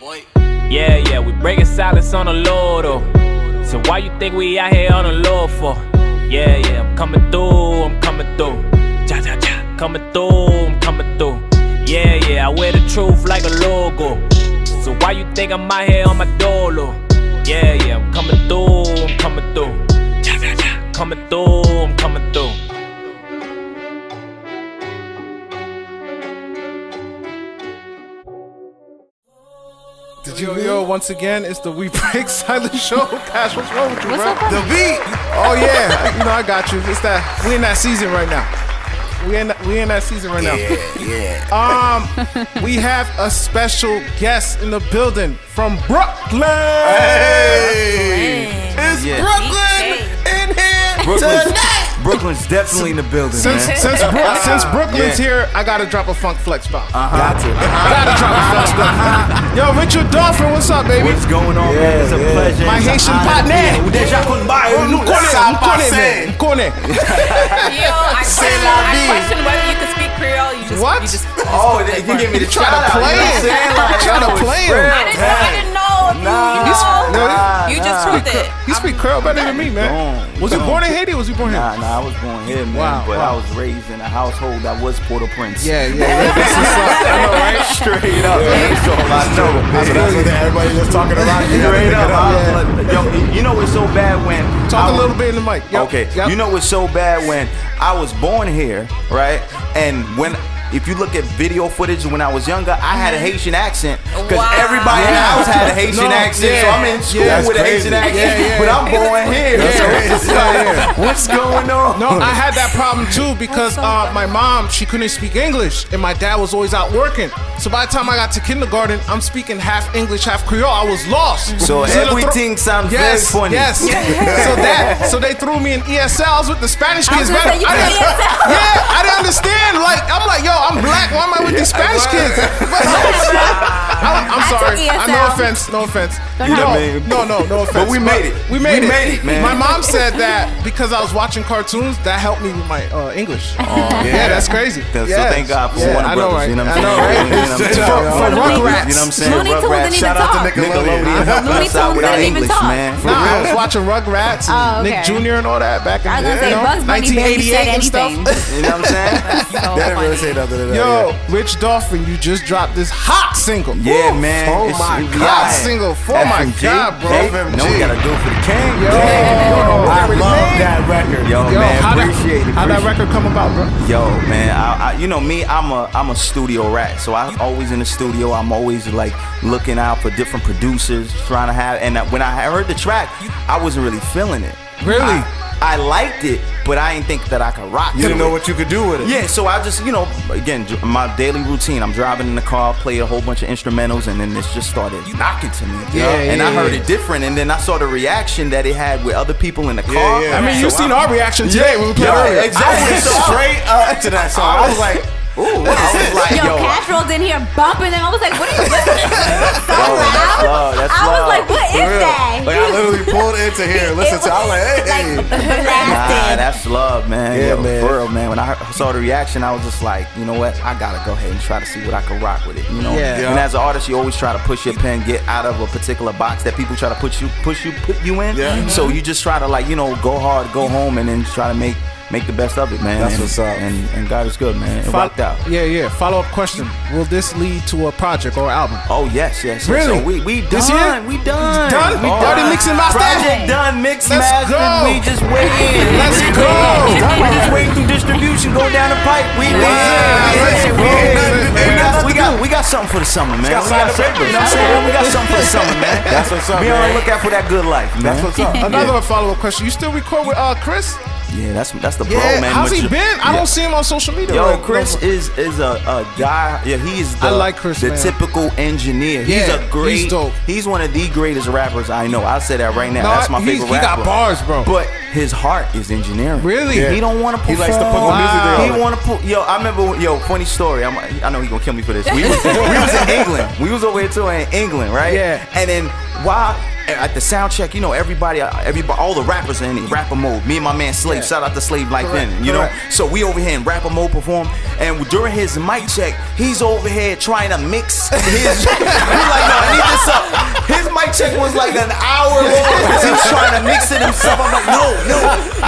Boy. Yeah, we breaking silence on the Lord, oh. So why you think we out here on the Lord for? Yeah, I'm coming through, Ja, ja, ja, coming through, I'm coming through. Yeah, I wear the truth like a logo. So why you think I'm out here on my dolo? Yeah, I'm coming through, Ja, ja, ja, coming through, I'm coming through. Yo, once again, it's the We Break Silence show. Cash, what's wrong with you, What's bro? so funny? The beat. Oh yeah, I got you. It's that we in that season right now. We in that season right now. Yeah. We have a special guest in the building from Brooklyn. Hey, It's Yeah. Brooklyn in here tonight. Brooklyn's definitely in the building, Since Brooklyn's here, I gotta drop a funk flex bomb. Got to. Gotta drop a flex bomb. Yo, Richard Dauphin, what's up, baby? What's going on, man? It's a pleasure. My Haitian partner. M'kone. Yo, I question whether you could speak Creole. You just, What? You just Oh, you can give me the Try to play him. Try to play him. I didn't know. If you just truth it. He speak Creole better than me, man. Was you born in Haiti or was you born here? Nah, I was born here, man. Wow, but wow. I was raised in a household that was Port-au-Prince. Yeah. That's what's up. I know, right? Straight up. That's all I know. That's what everybody just talking about. Straight up. Yo, you know what's so bad when Talk a little bit in the mic. Yep. Okay. Yep. You know what's so bad when I was born here, right? And if you look at video footage when I was younger, I had a Haitian accent because everybody in the house had a Haitian accent. So I'm in school with a Haitian accent, but I'm born here. So it's just like, what's going on? No, I had that problem too because my mom, she couldn't speak English and my dad was always out working. So by the time I got to kindergarten, I'm speaking half English, half Creole. I was lost. So everything sounds very funny. Yes. So they threw me in ESLs with the Spanish kids. I was gonna say, you I did didn't- ESL. Yeah, I didn't understand. I'm like, yo, I'm black. Why am I with these Spanish kids? I'm sorry. took ESL. No offense. No offense. But we made it. We made it, man. My mom said that because I was watching cartoons, that helped me with my English. Yeah, that's crazy. So Yes. thank God for Yeah, Warner I know, Brothers. right? You know what I I'm know, saying? right? You know what I'm saying? For Rugrats. You know what I'm saying? Looney Tunes didn't even Shout out to talk. Nickelodeon. Looney Tunes That's didn't even English, talk. man. For Nah, I real. was watching Rugrats and Oh, Nick okay. Jr. and all that back in I was the gonna say day. Bugs Bunny barely said 1988 and stuff. anything. You know what I'm saying? So They didn't really say funny. nothing to that. Yo, Rich Dauphin, you just dropped this hot single. Yeah, Woo. man. Oh It's- my we God, out. single. Oh my FMG. God, bro. Hey, no, we gotta do it for the king. Yo, I love that record. Yo, man, how appreciate it. how that record come about, bro? Yo, man, I you know me, I'm a studio rat, so I'm always in the studio. I'm always like looking out for different producers, trying to have. And when I heard the track, I wasn't really feeling it. Really? I liked it, but I didn't think that I could rock. You to didn't know it. what you could do with it. Yeah, so I just, again, my daily routine. I'm driving in the car, play a whole bunch of instrumentals, and then this just started knocking to me. And I heard it different, and then I saw the reaction that it had with other people in the car. yeah. I mean, you So seen our reaction today when we played earlier. exactly. So Straight up to that song. I was like, I was like, Yo, yo, Castro's in here bumping them. I was like, what are you listening to? So that's loud. love. That's I was love. like, what is that? like I literally pulled into here, listen to. I was like, hey. Like, Nah, blasted. that's love, man. Yeah, Yo, man. For real, man. When I saw the reaction, I was just like, you know what? I gotta go ahead and try to see what I can rock with it. You know. Yeah. And as an artist, you always try to push your pen, get out of a particular box that people try to put you in. Yeah. So you just try to go hard, go home, and then try to make the best of it, man. That's and, what's up. And God is good, man. It worked out. Yeah. Follow-up question. Will this lead to a project or album? Oh yes. Really? So we This done. year? We done. Done? We Oh, already mixing master? Project done. Mix Let's master. go. We just waiting. Let's We go. We just waiting through distribution. Go down the pipe. We we got something for the summer, man. got signed papers. You know what I'm saying? We got something for the summer, man. That's what's up, Be on the man. lookout for that good life, man. That's what's up. Another follow-up question. You still record with Chris? Yeah, that's the bro, Yeah. man. How's he Major- been? I Yeah. don't see him on social media. Yo, right? Chris is a guy. Yeah, he's the, I like Chris, the man. typical engineer. He's Yeah, a great. he's dope. He's one of the greatest rappers I know. I'll say that right now. No, That's my favorite he rapper. got bars, bro. But his heart is engineering. Really? He don't want to He perform. likes to put the music there. He want to put. Yo, I remember. Yo, funny story. I know he gonna kill me for this. We was in England. We was over here touring in England, right? Yeah. And then while at the sound check, everybody, all the rappers are in rapper mode. Me and my man Slave. Yeah. Shout out to Slave Life Correct, in. You know. correct. So we over here in rapper mode perform, and during his mic check, he's over here trying to mix his. He's like, no, I need like an hour long because he's trying to mix it himself. I'm like, no,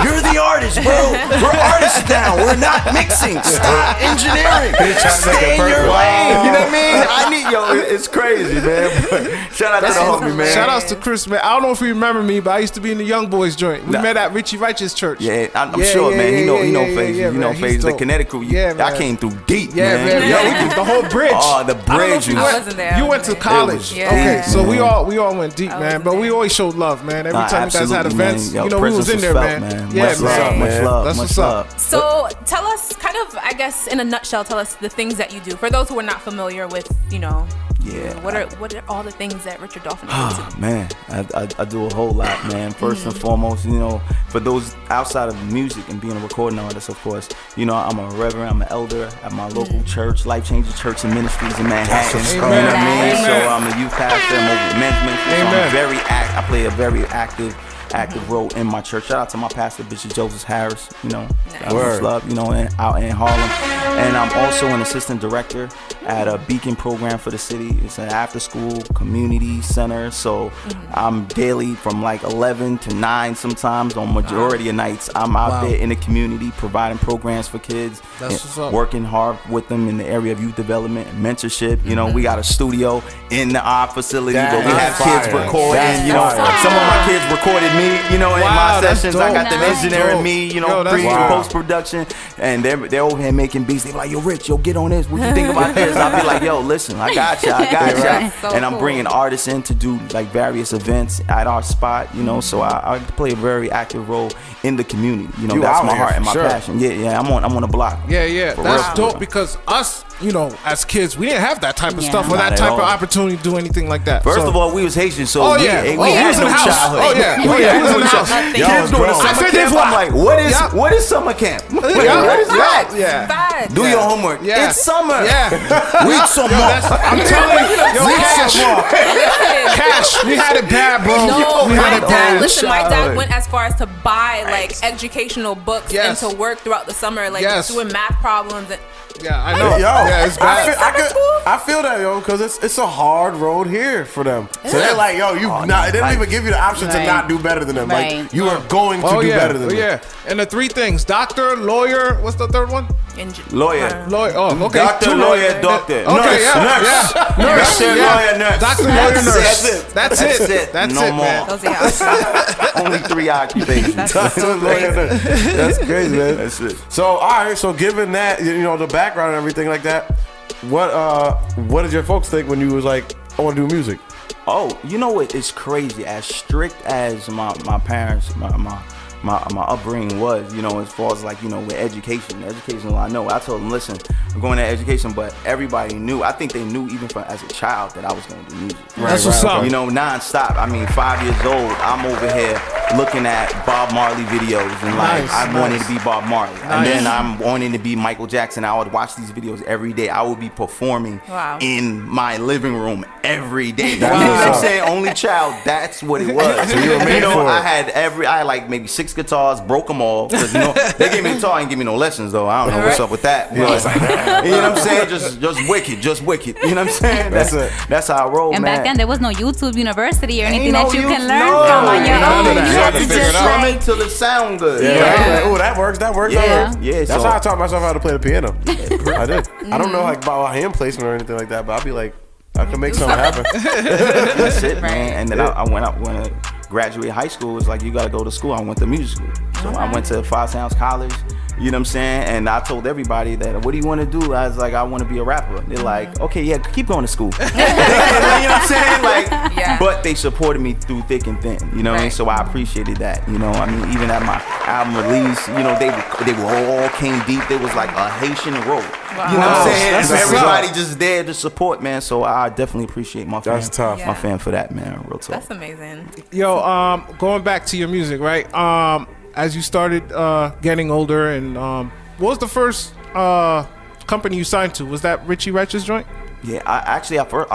you're the artist, bro. We're artists now. We're not mixing. Stop engineering. Stay in your lane. You know what I mean? It's crazy, man. But shout out to the homie, man. Shout outs to Chris, man. I don't know if you remember me, but I used to be in the Young Boys joint. We met at Richie Righteous Church. Yeah, I'm sure, man. He know Faze. You know Faze, the Connecticut. Yeah, I came through deep, yeah, man. man. Yeah, we did the whole bridge. Oh, the bridge. I wasn't there. You went to college. Yeah. Okay, so we man. all went deep, man. But we always showed love, man. Every time you guys had absolutely, events, man. you know, we was in there, felt, man. Much Yeah, love, man. much love. That's much what's love. up. So tell us, kind of, I guess, in a nutshell, tell us the things that you do. For those who are not familiar with, Yeah. what are all the things that Richard Dauphin is into? Man, I do a whole lot, man. First and foremost, for those outside of music and being a recording artist, of course, I'm a reverend, I'm an elder at my local church, Life Changing Church and Ministries in Manhattan. Amen. You know what I mean? Amen. So I'm a youth pastor, I'm over men's ministry. So Amen. I play a very active role in my church. Shout out to my pastor, Bishop Joseph Harris, Nice. much love, out in Harlem. And I'm also an assistant director at a Beacon program for the city. It's an after school community center. So I'm daily from like 11 to 9 sometimes on majority of nights. I'm out there in the community providing programs for kids. That's what's up. Working hard with them in the area of youth development and mentorship. We got a studio in our facility where we have kids recording. Some of my kids recorded me, in my that's sessions. I dope. got them Nice. engineering me, that's pre and dope. post production, and they're over here making beats. They be like, yo, Rich, get on this. What you think about this? I'll be like, yo, listen, I got you. So And I'm cool. bringing artists in to do like various events at our spot, so I play a very active role in the community. You That's out my here, heart and my for sure. passion. Yeah, I'm on the block. Yeah, For that's real. dope because us, as kids, we didn't have that type of stuff or Not that at type all. of opportunity to do anything like that. First So- of all, we was Haitian, so Oh, yeah. we Oh, had was in no the house. childhood. Oh, yeah. We had was in no the house. childhood. Y'all Kids was go to grown. summer I said camp. this I'm like, what is summer camp? What is that? Yeah. Facts. Do your homework. Yeah. It's summer. Yeah. Read some more. I'm telling you, Cash, we had it bad, bro. No, we had my it dad. bad. Listen, my dad childhood. went as far as to buy like educational books Yes. and to work throughout the summer, like Yes. doing math problems. And Yeah, I know. Yo, Yeah, it's bad. I feel that, yo, because it's a hard road here for them. So they're like, yo, they don't even give you the option to Right. not do better than them. Right. Like, you are going to do better than them. Yeah. And the three things: doctor, lawyer. What's the third one? Lawyer. Lawyer. Oh, okay. Doctor, Two lawyer, doctor. Okay, Nurse, yeah, nurse. yeah. Nurse, Doctor, yeah. lawyer, nurse. Doctor, lawyer, That's nurse. it. That's it. That's No it, more. man. those are your Only 3 occupations. That's so crazy. That's crazy, man. That's it. So, all right. So, given that, the background and everything like that, what did your folks think when you was like, I want to do music? Oh, you know what? It's crazy. As strict as my parents, my upbringing was, as far as like, with education, I know. I told them, listen, I'm going to education, but everybody knew. I think they knew even from as a child that I was going to do music. That's what's up. Nonstop. I mean, 5 years old, I'm over here looking at Bob Marley videos and like Nice, I wanted to be Bob Marley, and Nice. then I'm wanting to be Michael Jackson. I would watch these videos every day. I would be performing Wow. in my living room every day. That's You know what I'm what's up. saying? Only child. That's what it was. So you were made for it. I had like maybe 6 guitars, broke them all. Cause they gave me a guitar and give me no lessons though. I don't know what's up with that. But, you know what I'm saying? Just wicked. You know what I'm saying? That's how I roll, And man. back then there was no YouTube University or anything Ain't that no you use- can learn no. from on your None of own. that. You You had had to to figure just it out. like, Till it sound good. Yeah. Yeah. Oh, that works. That works. Yeah. That's So- how I taught myself how to play the piano. I did. I don't know like about hand placement or anything like that, but I'll be like, I can make something happen. That's it, Right. man. And then I went up when I graduated high school. It was like, you got to go to school. I went to music school. So I went to Five Sounds College. You know what I'm saying? And I told everybody that, what do you want to do? I was like, I want to be a rapper. They're like, okay, yeah, keep going to school. You know what I'm saying? Like, Yeah. but they supported me through thick and thin. You know what I mean? Right. So I appreciated that. I mean, even at my album release, they were all came deep. There was like a Haitian road. Wow. You know what I'm saying? That's And what's everybody up. just there to support, man. So I definitely appreciate my fam. That's tough. Yeah. My fan for that, man. Real talk. That's amazing. Yo, going back to your music, right? As you started getting older, and what was the first company you signed to? Was that Richie Righteous joint? Yeah, I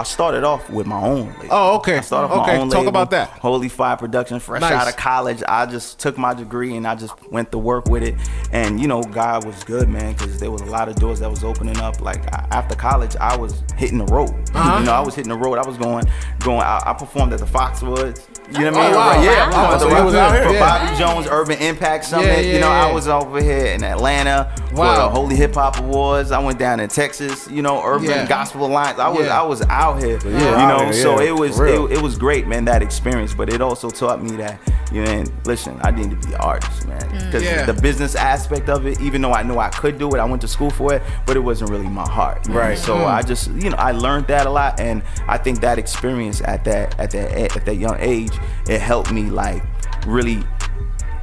started off with my own label. Oh, okay. I started off Okay, my own talk label. about that. Holy Fire Productions, fresh Nice. out of college. I just took my degree and I just went to work with it. And, God was good, man, because there was a lot of doors that was opening up. Like, after college, I was hitting the road. You know, I was hitting the road. I was going. I performed at the Foxwoods. You know what I mean? wow. Yeah, I Wow. was So you was out here. for Yeah. Bobby Jones Urban Impact Summit. Yeah, you know, yeah. I was over here in Atlanta for Wow. the Holy Hip Hop Awards. I went down to Texas. You know, Urban Gospel Alliance. I was out here. You know, out here, so yeah, it was for real. it was great, man. That experience, but it also taught me that. You know, and listen, I need to be an artist, man, because the business aspect of it. Even though I knew I could do it, I went to school for it, but it wasn't really my heart. Right. So I just, you know, I learned that a lot, and I think that experience at that young age, it helped me like really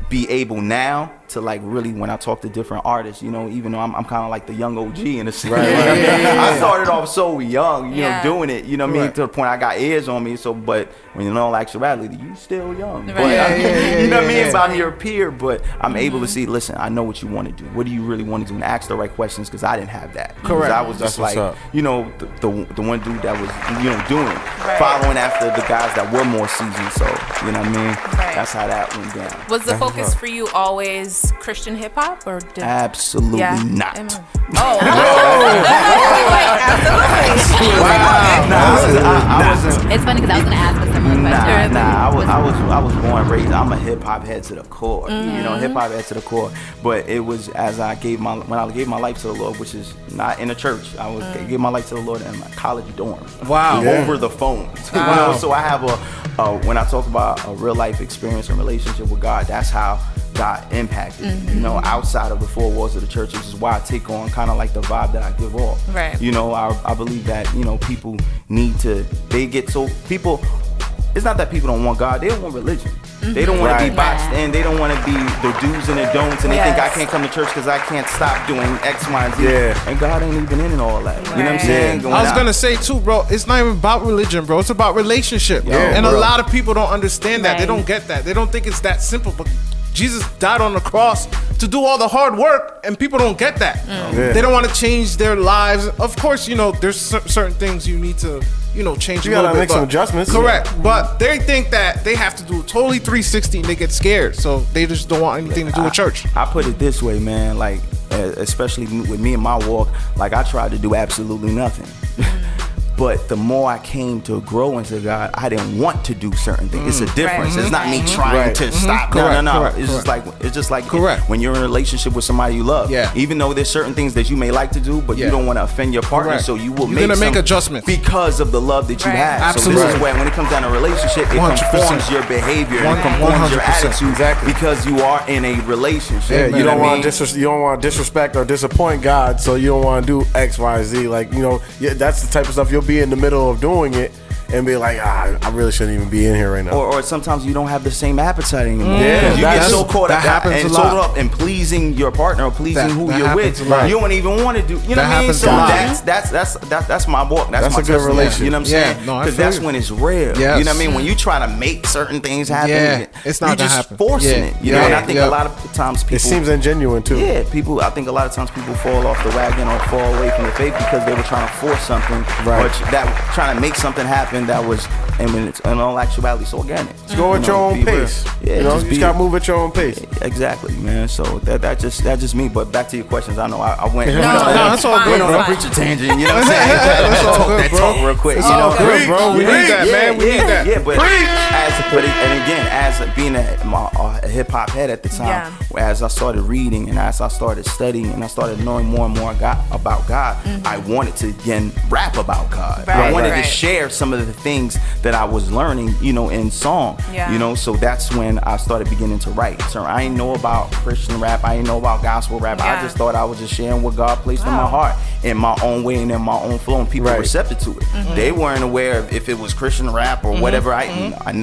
be able now to like really, when I talk to different artists, you know, even though I'm kind of like the young OG in a sense. Right, You know what I mean? yeah. I started off so young, you know, Yeah. doing it, you know what I mean, Right. to the point I got ears on me. So, but when in all actuality, you still young. Right. But, Yeah, yeah, you know what I mean? yeah. About your peer, but I'm able to see, listen, I know what you want to do. What do you really want to do? And ask the right questions, because I didn't have that. 'Cause Correct. I was just That's what's like, up. you know, the one dude that was, you know, doing it, following after the guys that were more seasoned. So, you know what I mean? Right. That's how that went down. Was the focus for you always Christian hip hop, or did Absolutely not. Amen. Oh, absolutely. I wasn't. It's funny because I was gonna ask a similar question. I was born and raised. I'm a hip hop head to the core. You know, hip hop head to the core. But it was as I gave my life to the Lord, which is not in a church. I was gave my life to the Lord in my college dorm. Wow. Yeah. Over the phone. You know, so I have when I talk about a real life experience and relationship with God, that's how God impacted me, you know, outside of the four walls of the church, which is why I take on kind of like the vibe that I give off. Right. You know, I believe that, you know, people need to, it's not that people don't want God, they don't want religion. They don't want to be Right. boxed in, they don't want to be the do's and the don'ts, and they think I Yes. can't come to church because I can't stop doing X, Y, and Z. Yeah. And God ain't even in all that. You know what I'm Right. saying? I was out. gonna say too, bro. It's not even about religion, bro. It's about relationship. Yeah, and bro. a lot of people don't understand that. They Right. don't get that. They don't think it's that simple. But Jesus died on the cross to do all the hard work, and people don't get that. Yeah. They don't want to change their lives. Of course, you know, there's certain things you need to, you know, change You a little gotta bit. make some but- adjustments. Correct. But they think that they have to do totally 360 and they get scared. So they just don't want anything to do with church. I put it this way, man, like, especially with me and my walk, like I tried to do absolutely nothing. But the more I came to grow into God, I didn't want to do certain things. It's a difference. Right. It's not me trying Right. to stop. Correct, No. correct, It's just like Correct. when you're in a relationship with somebody you love. Yeah. Even though there's certain things that you may like to do, but Yeah. you don't want to offend your partner, Correct. so you will You're gonna make some- adjustments. because of the love that you Right. have. So Absolutely. this is when it comes down to relationship, it 100%. conforms your behavior, and it 100%. conforms your attitude, Exactly. because you are in a relationship. Yeah, You you know don't what I want mean? you don't want to disrespect or disappoint God, so you don't want to do X, Y, Z. Like, you know, that's the type of stuff you'll be in the middle of doing it and be like, I really shouldn't even be in here right now. Or sometimes you don't have the same appetite anymore. Yeah, Because you get that's- so caught that up happens and a so lot. up in pleasing your partner or pleasing That- who that you're happens with. a lot. You don't even want to do. You know That what I mean? happens So a lot. that's my walk. That's That's my a good testimony. relation. You know what I'm Yeah, saying? no, I Because feel that's you. when it's real. Yes. You know what I mean? When you try to make certain things happen, Yeah, it's not you're gonna just happen. forcing Yeah. it. You know, and I Yeah. think Yeah. a lot of times people. It seems ingenuine too. Yeah, people. I think a lot of times people fall off the wagon or fall away from the faith because they were trying to force something, Right. or trying to make something happen that was, and when it's in all actuality, so organic. Just go at You your know, own be real. pace. Yeah, you know, just you be just gotta move at your own pace. Exactly, man. So that just me. But back to your questions. I know I went. No, that's all good, Went on bro. a preacher tangent. You know what I'm saying? That's all good, that bro. talk real quick. It's you know, all good, bro. We need that, man. We need that. Yeah, but and again, as being a hip hop head at the time, as I started reading and as I started studying and I started knowing more and more about God, I wanted to again rap about God. I Right, wanted right. to share some of the things that I was learning, you know, in song. Yeah. You know, so that's when I started beginning to write. So I didn't know about Christian rap. I didn't know about gospel rap. Yeah. I just thought I was just sharing what God placed in my heart in my own way and in my own flow, and people were receptive to it. They weren't aware of if it was Christian rap or whatever.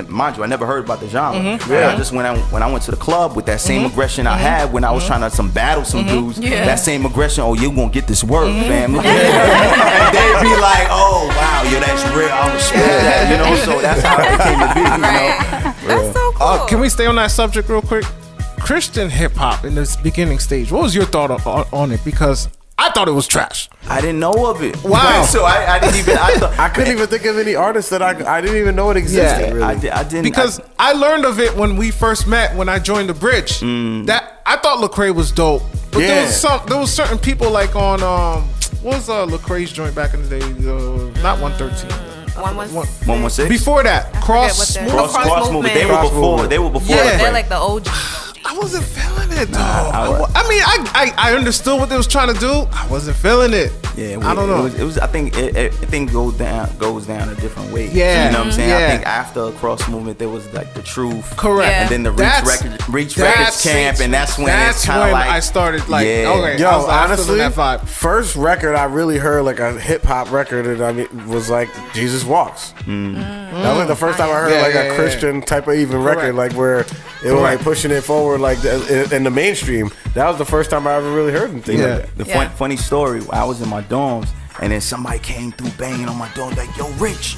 Mind you, I never heard about the genre. Yeah. I just when I went to the club with that same aggression I had when I was trying to battle some dudes. Yeah. That same aggression. Oh, you gonna get this work, fam? and they'd be like, oh wow, yo, that's real. I respect that. You know, so that's how it came to be. You know. That's so cool. Can we stay on that subject real quick? Christian hip hop in this beginning stage. What was your thought on it? Because I thought it was trash. I didn't know of it. Wow. So I didn't even. I couldn't even think of any artists that I didn't even know it existed. Yeah, really. I didn't Because I learned of it when we first met when I joined the Bridge. That I thought Lecrae was dope, but Yeah. there was certain people like on was Lecrae's joint back in the day? Not 113. 116. Before that, Cross what they're- Movement. Cross movement. They were Cross before. movement. They were before. Yeah. the They're break. like the OG. I wasn't feeling it though. I mean, I understood what they was trying to do. I wasn't feeling it. Yeah, I don't know. It was. I think it goes down a different way. Yeah. You know what I'm saying? Yeah. I think after Cross movement, there was like the Truth. Correct. Yeah. And then the Reach Records camp, and that's when it's kind of like I started like, Yeah. okay, Yo, I was like, honestly, that vibe. first record I really heard like a hip hop record, and I mean was like Jesus Walks. That was like the first time I heard Yeah, like yeah, a yeah. Christian type of even record, like where it was like pushing it forward, like in the mainstream. That was the first time I ever really heard anything Yeah. like that. The Yeah. funny story. I was in my dorms, and then somebody came through banging on my door like, "Yo, Rich,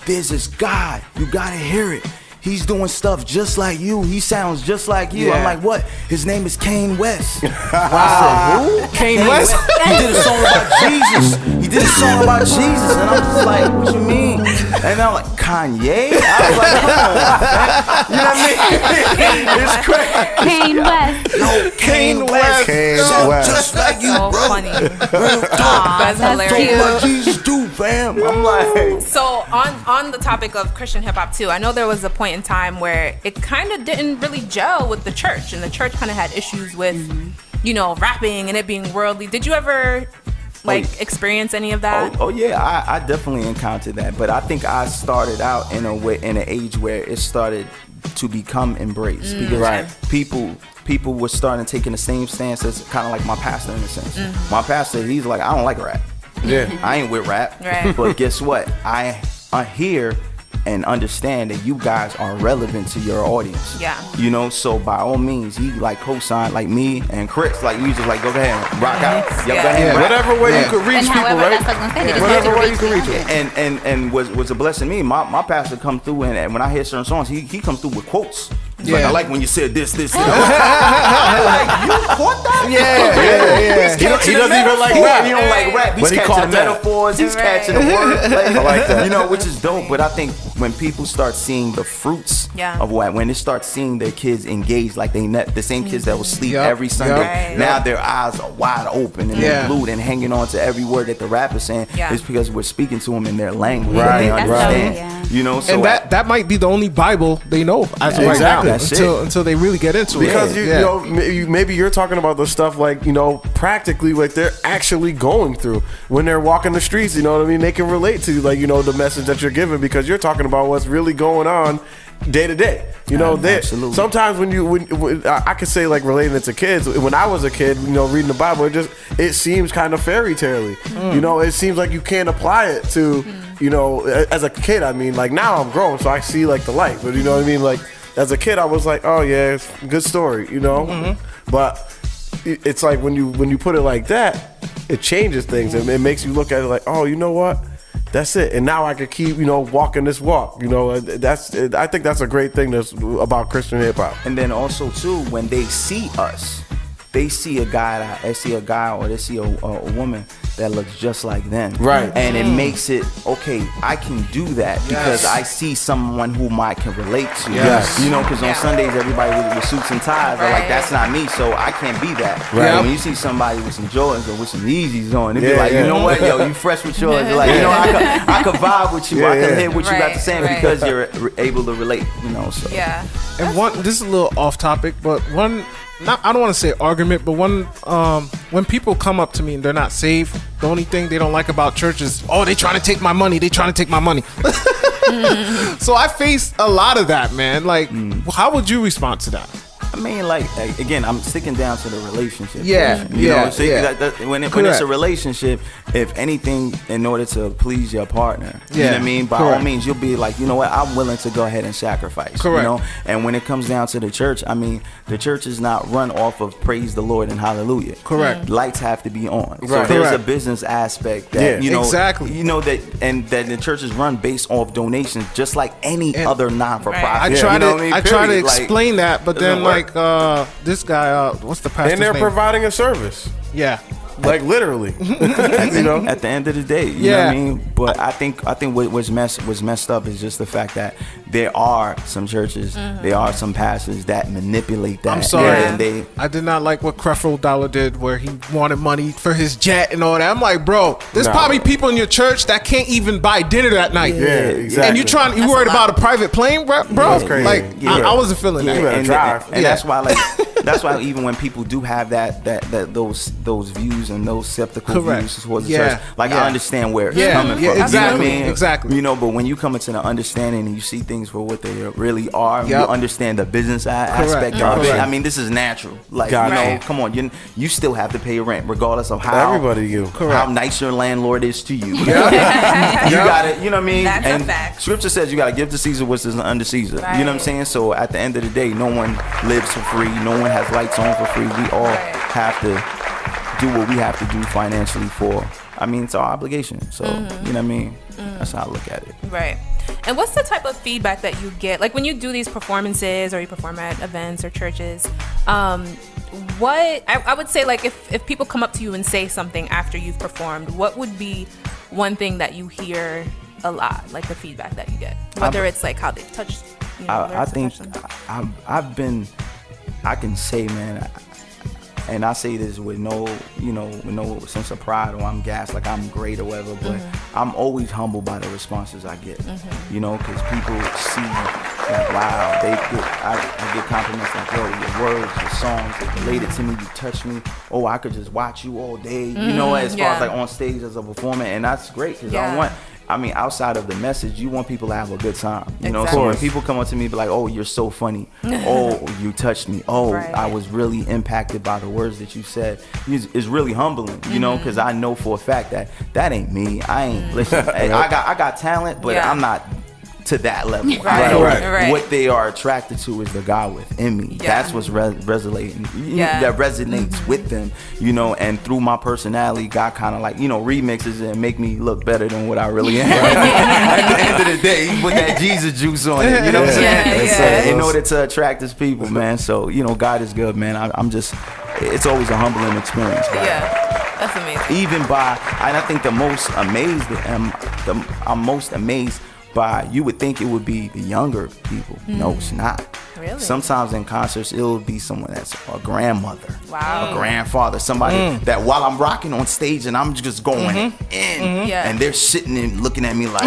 there's this guy. You gotta hear it. He's doing stuff just like you. He sounds just like you." Yeah. I'm like, "What?" His name is Kanye West. I said, "Who?" Kanye West? He did a song about Jesus. He did a song about Jesus, and I'm just like, "What you mean?" And I'm like, "Kanye?" I was like, "Come on, man." You know what I mean? It's crazy. Kane West. Yo, Kanye West. Kanye sound West. just like you, So bro. funny. Real talk. Aw, that's cute. What Jesus do, fam? I'm like, So on the topic of Christian hip hop too, I know there was a point in time where it kind of didn't really gel with the church, and the church kind of had issues with, rapping and it being worldly. Did you ever experience any of that? oh yeah, I definitely encountered that. But I think I started out in an age where it started to become embraced because people were starting taking the same stance as kind of like my pastor in a sense. My pastor, he's like, "I don't like rap. Yeah. I ain't with rap." Right. But guess what? I hear and understand that you guys are relevant to your audience. Yeah. So by all means, he like co-signed like me and Chris, like we just like go ahead and rock out. Yo, Yeah. go ahead and rap. Whatever way you could reach And people, however, right? that's what I was gonna say. They just Whatever need way to you can reach reach them. and was a blessing to me. My pastor come through and when I hear certain songs, he comes through with quotes. It's like, Yeah. I like when you said this. I'm like, you caught that? Yeah. He doesn't even like rap. He don't like rap. He's But he catching caught the that. metaphors. He's Right. catching the wordplay. I like that. Which is dope. But I think when people start seeing the fruits of what, when they start seeing their kids engaged, like the same kids that will sleep Yep. every Sunday, Right. now their eyes are wide open and they're glued and hanging on to every word that the rapper's saying. Yeah. It's because we're speaking to them in their language that Right, they That's understand. dope, So And that might be the only Bible they know as of right Exactly. now That's it. until they really get into Because it. maybe you're talking about the stuff like practically like they're actually going through when they're walking the streets. You know what I mean? They can relate to the message that you're giving because you're talking about what's really going on day to day. Absolutely. Sometimes when I could say like relating it to kids. When I was a kid, reading the Bible, it seems kind of fairy tale-y. It seems like you can't apply it to as a kid. I mean, like now I'm grown, so I see like the light. But you know what I mean, like. As a kid, I was like, "Oh yeah, it's a good story," But it's like when you put it like that, it changes things and it makes you look at it like, "Oh, you know what? That's it." And now I can keep walking this walk. I think that's a great thing about Christian hip hop. And then also too, when they see us, they see a guy or they see a woman that looks just like them. Right. And it makes it, okay, I can do that because I see someone whom I can relate to. Yes. Because on Sundays, everybody with suits and ties are like, Right. that's not me, so I can't be that. Right. And when you see somebody with some Jordans or with some Yeezys on, it'd be Yeah, like, yeah. you know what, yo, you fresh with yours. You're like, I could vibe with you. Yeah, I can yeah. hear what you got to Right, say right. because you're able to relate, so. Yeah. And this is a little off topic, but I don't want to say argument, but when people come up to me and they're not saved, the only thing they don't like about church is, oh, they trying to take my money. So I face a lot of that, man. Like, how would you respond to that? I mean, like again, I'm sticking down to the relationship. Yeah, portion, yeah, So yeah. When it's Correct. a relationship, if anything, in order to please your partner, you know Yeah, what I mean. By all correct. means, you'll be like, you know what, I'm willing to go ahead and sacrifice. Correct. And when it comes down to the church, I mean, the church is not run off of praise the Lord and hallelujah. Correct. Lights have to be on. So Right. there's Correct. a business aspect that Yeah. Exactly. that the church is run based off donations, just like any And- other non-for-profit. I You try know to what I mean? I try to Period. Like, explain that, but then doesn't work. like this guy, what's the pastor's And they're name? providing a service. Yeah. like literally. At the end of the day, you know what I Yeah. mean? But I think what was messed up is just the fact that there are some churches, there are some pastors that manipulate that. I'm sorry. And they I did not like what Creflo Dollar did, where he wanted money for his jet and all that. I'm like, bro, there's No. probably people in your church that can't even buy dinner that night. Yeah, exactly. And you worried about a private plane, bro? That's crazy. Like, Yeah. I wasn't feeling You that. better drive. And that's why, like, that's why even when people do have those views and those skeptical Correct. views towards the Yeah. church, like Yeah. I understand where it's Yeah. coming Yeah, from. exactly. You know what I mean? Exactly. You know, but when you come into the understanding and you see things for what they really are, Yep. you understand the business aspect of it. Correct. I mean, this is natural. Like, Gotcha. you know, Right. come on, you still have to pay your rent, regardless of how Everybody do. how nice your landlord is to you. You gotta, you know what I mean? That's a and fact. Scripture says you gotta give to Caesar what's under Caesar. You know what I'm Right. saying? So at the end of the day, no one lives for free. No one has lights on for free. We all Right. have to do what we have to do financially for. I mean, it's our obligation. So, you know what I mean? That's how I look at it. Right. And what's the type of feedback that you get? Like when you do these performances or you perform at events or churches, what I would say, like if people come up to you and say something after you've performed, what would be one thing that you hear a lot, like the feedback that you get? Whether it's like how they've touched, you know, I think lyrics have touched them. I can say, man, and I say this with no sense of pride or I'm gassed like I'm great or whatever, but I'm always humbled by the responses I get, you know, because people see, like, wow, I get compliments like, yo, your words, your songs, they related to me, you touch me, oh, I could just watch you all day, you know, as far as like on stage as a performer, and that's great, because I mean, outside of the message, you want people to have a good time. You know, so when people come up to me, be like, "Oh, you're so funny. Oh, you touched me. Oh, Right. I was really impacted by the words that you said." It's really humbling, you know, because I know for a fact that ain't me. I ain't listen. I got talent, but I'm not to that level. Right. I know Right. what they are attracted to is the God within me. Yeah. That's what's resonating. Yeah. That resonates with them, you know. And through my personality, God kind of like, you know, remixes it and make me look better than what I really am. At the end of the day, he put that Jesus juice on it. You know what I'm saying? Yeah. In order to attract his people, man. So, you know, God is good, man. I'm just, it's always a humbling experience. God. Yeah, that's amazing. Even by, and I think I'm most amazed by, you would think it would be the younger people. No, it's not. Really? Sometimes in concerts, it'll be someone that's a grandmother, Wow. a grandfather, somebody that while I'm rocking on stage and I'm just going in, Yeah. and they're sitting and looking at me like,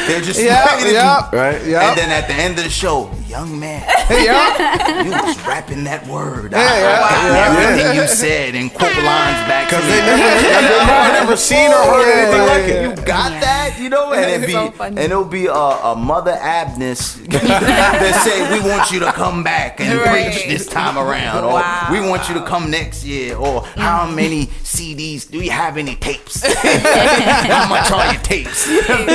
they're just Yeah, looking at yeah, me. Right? Yeah. And then at the end of the show, young man, Yeah. you was rapping that word. yeah. Everything you said and quote lines back to me. I've never seen or heard anything like it. You got that, you know, and It's so funny. it'll be a Mother Abness that say, we want you to come back and Right. preach this time around, or Wow. we want you to come next year, or how many CDs do you have, any tapes? How much are your tapes? And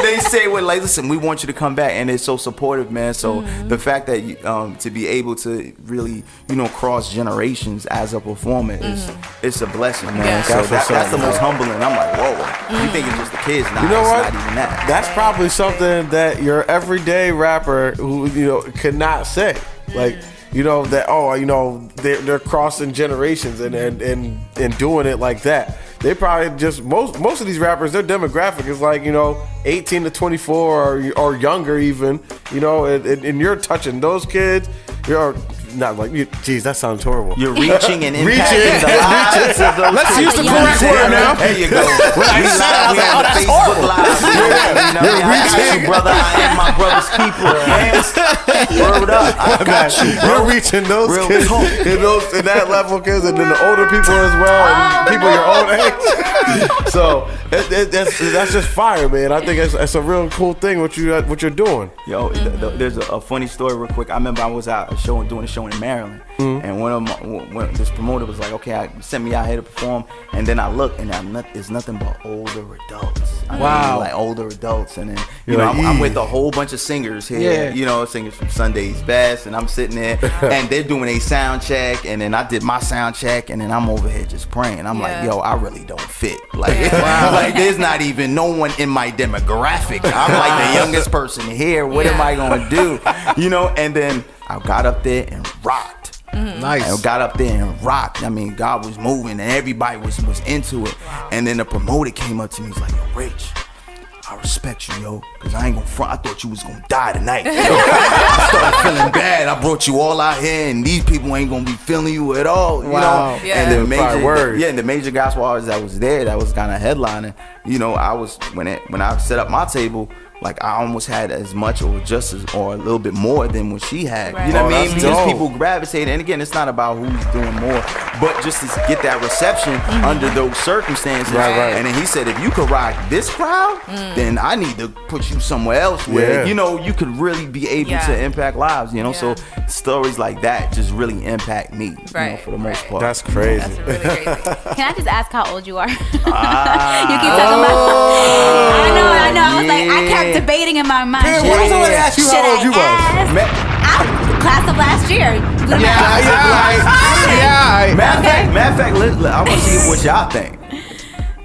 they say, well, like, listen, we want you to come back, and they're so supportive, man. So the fact that you, to be able to really, you know, cross generations as a performer is it's a blessing, man. Yeah. So That's what's that's the up, most man. humbling. I'm like, whoa, you think it's just the kids? Nah, You know what? it's not even that. That's probably something that your everyday rapper who, you know, could not say. Like, you know, that, oh, you know, they're crossing generations and doing it like that. They probably just, most of these rappers, their demographic is like, you know, 18 to 24 or younger even, you know, and you're touching those kids. You're not like, geez, that sounds horrible. You're reaching and Reaching. impacting the lives of those Let's use the kids. correct You know what word I'm now. saying? There you go. We live on the Facebook Live. You know, I got you, brother. I am my brother's keeper. Man. Word up. I got you, bro. You're reaching those Real kids talk. in that level kids, and then the older people as well, and people your own age. So that's just fire, man. I think that's a real cool thing what you're doing. Yo, there's a funny story real quick. I remember I was out doing a show in Maryland, and when this promoter was like, okay, send me out here to perform, and then I look, and it's nothing but older adults. I mean, like older adults, and then you know, like, I'm with a whole bunch of singers here, Yeah. you know, singers from Sunday's Best, and I'm sitting there, and they're doing a sound check, and then I did my sound check, and then I'm over here just praying. I'm like, yo, I really don't fit. Like, like there's not even no one in my demographic. I'm like the youngest person here. What am I gonna do? You know? And then I got up there and rocked. Nice. And got up there and rocked. I mean, God was moving and everybody was into it. And then the promoter came up to me. He's like, yo, Rich, I respect you, yo, because I ain't gonna front. I thought you was gonna die tonight. I started feeling bad. I brought you all out here, and these people ain't gonna be feeling you at all, you Wow. know? Yeah. And the Word. major, the major gospel artists that was there, that was kind of headlining, you know, I was, when I set up my table, like I almost had as much or just as or a little bit more than what she had. Right. You know Oh, what I mean? that's Because dope. people gravitate. And again, it's not about who's doing more, but just to get that reception under those circumstances. Right. And then he said, if you could rock this crowd, then I need to put you somewhere else where, Yeah. you know, you could really be able Yeah. to impact lives, you know? Yeah. So stories like that just really impact me, you know, Right, for the most right. part. That's crazy. That's really crazy. Can I just ask how old you are? You keep talking Ah. about. I know. I was like, I kept debating in my mind. Man, should what I- if somebody asked you should how old I you was? ask? Class of last year. Yeah. Matter of fact, I want to see what y'all think.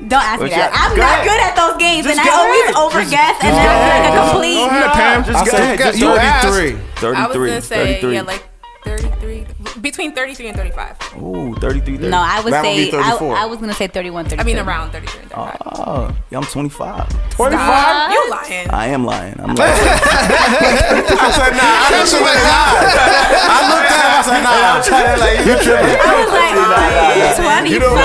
Don't ask me What's that. your- I'm go not ahead. good at those games, Just and I go always ahead. overguess, and go then I'm like ahead. a complete. Go ahead, Pam. Just I go said ahead. Just you asked. 33. 33. I was gonna say 33. yeah, like 33, between 33 and 35. Ooh, 33, 30. No, I would That would say be 34. I was gonna say 31, 32. I mean around 33 and 35. Oh, yeah, I'm 25. 25? You lying? I am lying. I'm lying. I said, nah. I looked at him. I said, nah. You tripping. I was like, 25. You know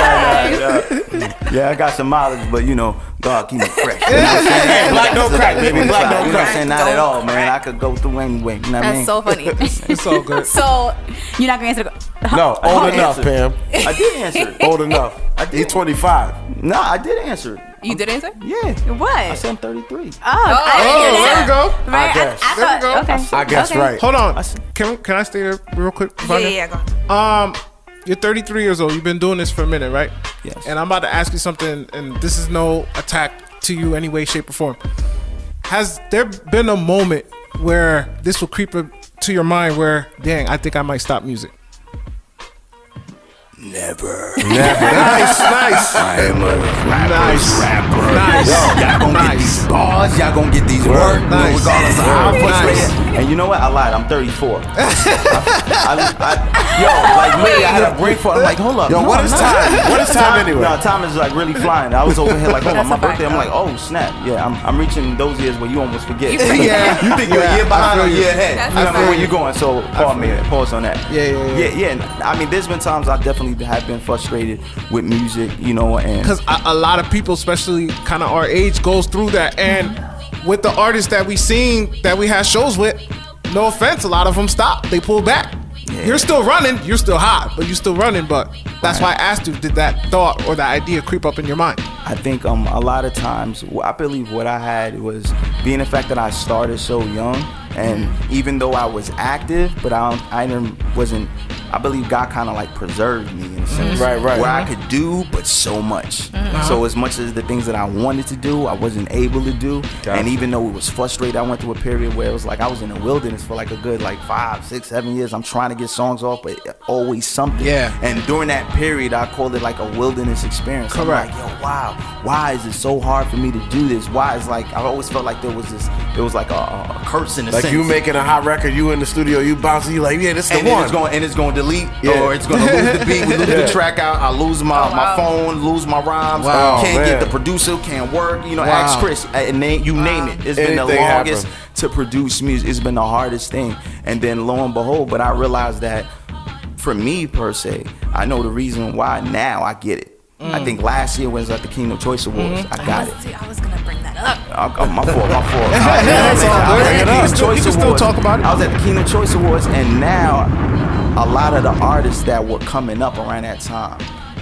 Yeah, I got some mileage, but you know, God keep me fresh. You know what I'm saying? Black don't crack, baby. Black don't You know what I'm crack. saying? Not at all, man. I could go through anyway. You know what I mean? That's so funny. It's all good. So You're not gonna answer the No, old enough, answer. Pam. I did answer it. Old enough. He's 25. No, I did answer it. you did answer? Yeah. what? I said I'm 33. I didn't Oh, hear there that. we go. Right? I guess. I There we thought, go. okay. I guess Okay. right. Hold on. Can I stay there real quick? Yeah, go on. You're 33 years old. You've been doing this for a minute, right? Yes. And I'm about to ask you something, and this is no attack to you any way, shape, or form. Has there been a moment where this will creep up to your mind where, dang, I think I might stop music? Never. Nice. I am a rapper. Nice. Y'all gonna get these bars. Y'all gonna get these words. Nice. Regardless of how Nice. frustrated. And you know what? I lied. I'm 34. Like me, I had a break for. I'm like, hold up. Yo, no, what I'm is not. time? What is time anyway? No, time is like really flying. I was over here like, hold on, That's my a fact, birthday. I'm though. like, oh snap. Yeah, I'm reaching those years where you almost forget. Yeah. You think you're a year behind or a year ahead. That's You know a fact. where you're going. So pause on that. Yeah. I mean, there's been times I definitely have been frustrated with music, you know, and Because a lot of people, especially kind of our age, goes through that. And with the artists that we seen, that we had shows with, no offense, a lot of them stop. They pull back. Yeah. You're still running. You're still hot, but you're still running. But that's why I asked you, did that thought or that idea creep up in your mind? I think a lot of times I believe what I had was being the fact that I started so young, and even though I was active, but wasn't. I believe God kind of like preserved me in a sense, Right. where I could do but so much. So as much as the things that I wanted to do, I wasn't able to do. Gotcha. And even though it was frustrating, I went through a period where it was like I was in the wilderness for like a good 5, 6, 7 years. I'm trying to get songs off, but always something. Yeah. And during that period, I called it like a wilderness experience. I'm Correct. like, yo, wow, why is it so hard for me to do this? Why is like I always felt like there was like a curse in a Like sense. you making a hot record, you in the studio, you bouncing, you like, yeah, this is the and then one. it's going to delete, Yeah. or it's going to lose the beat, we lose Yeah. the track out, I lose my wow. phone, lose my rhymes, Wow, can't get man. the producer, can't work, Wow. ask Chris, and you name it. It's been the Anything longest happen. to produce music. It's been the hardest thing. And then lo and behold, but I realized that for me per se, I know the reason why now I get it. I think last year was at the Kingdom Choice Awards. I got it. See, I was gonna bring that up. My fault. It's all good. I was at the You can Kingdom still- Choice you can still Awards. talk about it. I was at the Kingdom Choice Awards, and now a lot of the artists that were coming up around that time,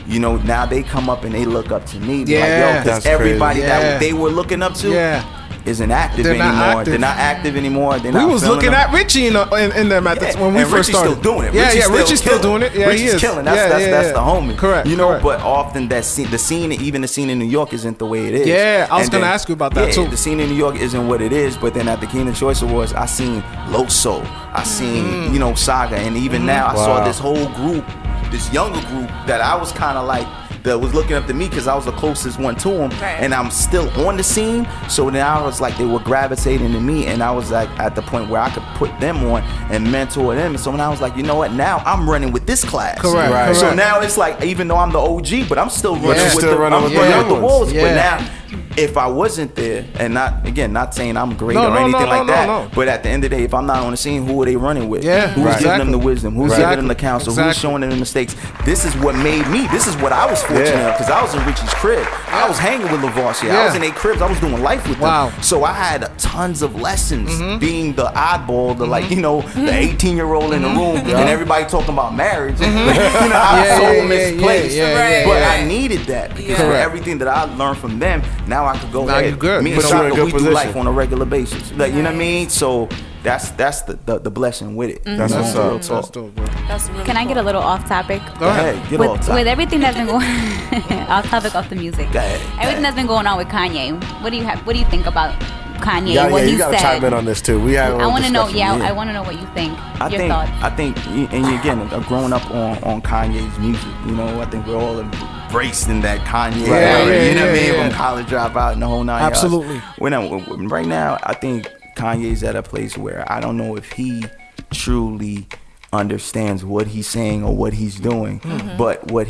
now they come up and they look up to me. Be Yeah. like, yo, because That's crazy. everybody Yeah. that they were looking up to Yeah. isn't active They're not anymore. active. They're not active anymore. They're We not was feeling looking them. at Richie in them at the, when we and first Richie's started. still doing it. Yeah, Richie's still doing it. Yeah, Richie's he is. killing. That's the homie. Correct. correct. But often the scene, even the scene in New York, isn't the way it is. Yeah, I was And gonna then- ask you about that, yeah, too. The scene in New York isn't what it is. But then at the Kingdom Choice Awards, I seen Loso, I seen Saga, and even now I saw Wow. this whole group, this younger group that I was kind of like that was looking up to me because I was the closest one to him, Right. and I'm still on the scene. So now I was like, they were gravitating to me, and I was like at the point where I could put them on and mentor them. And so when I was like, you know what, now I'm running with this class. Correct. Right. So now it's like, even though I'm the OG, but I'm still running with Still the running with the running young with the ones. wolves. Yeah. But now, if I wasn't there, and not saying I'm great No, or no, anything no, like no, that, no. but at the end of the day, if I'm not on the scene, who are they running with? Yeah, Who's right. giving them the Exactly. wisdom? Who's Right. giving them the counsel? Exactly. Who's showing them the mistakes? This is what made me. This is what I was fortunate Yeah. because I was in Richie's crib. I was hanging with Lavoisier. Yeah. I was in their cribs. I was doing life with Wow. them. So I had tons of lessons being the oddball, the like, you know, the 18-year-old in the room, and everybody talking about marriage. You know, I was so misplaced. yeah, But yeah. I needed that because Yeah. for everything that I learned from them, now I could go Now ahead. you good. Me and Put you in a Shaka, good we position. do life on a regular basis. Like, you know what I mean? So that's the blessing with it. That's what's Real up. talk. That's dope, bro. That's really Can I get a little off topic? Go ahead. Hey, get off top. With everything that's been going off topic of the music, Go ahead. everything that's been going on with Kanye, what do you think about Kanye? Yeah, what yeah, he you gotta said? chime in on this too. We had. I want to know. Yeah, yeah. I want to know what you think. I Your think, thoughts. and again, growing up on Kanye's music, you know, I think we're all embraced in that Kanye. Yeah, era, yeah, you know what I yeah, mean? yeah. From College Dropout and the whole 9 yards. Absolutely. Right now, I think Kanye's at a place where I don't know if he truly understands what he's saying or what he's doing, but what